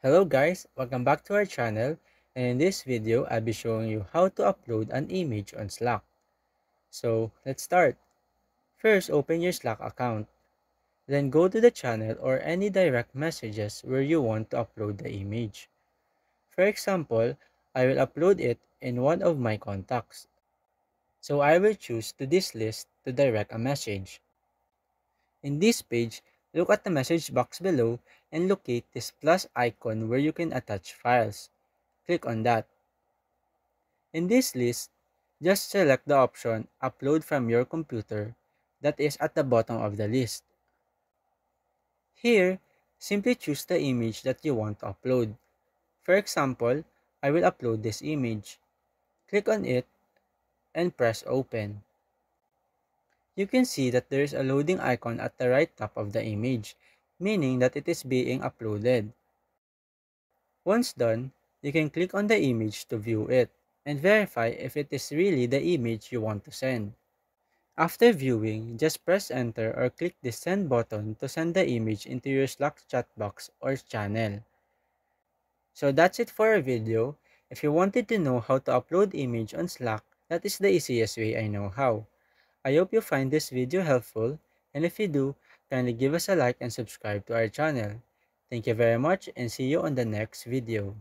Hello guys, welcome back to our channel, and in this video I'll be showing you how to upload an image on Slack. So let's start. First, open your Slack account. Then go to the channel or any direct messages where you want to upload the image. For example, I will upload it in one of my contacts. So I will choose to this list to direct a message. In this page, look at the message box below and locate this plus icon where you can attach files. Click on that. In this list, just select the option Upload from your computer that is at the bottom of the list. Here, simply choose the image that you want to upload. For example, I will upload this image. Click on it and press Open. You can see that there is a loading icon at the right top of the image, meaning that it is being uploaded. Once done, you can click on the image to view it and verify if it is really the image you want to send. After viewing, just press enter or click the send button to send the image into your Slack chat box or channel. So that's it for our video. If you wanted to know how to upload image on Slack, that is the easiest way I know how. I hope you find this video helpful, and if you do, kindly give us a like and subscribe to our channel. Thank you very much and see you on the next video.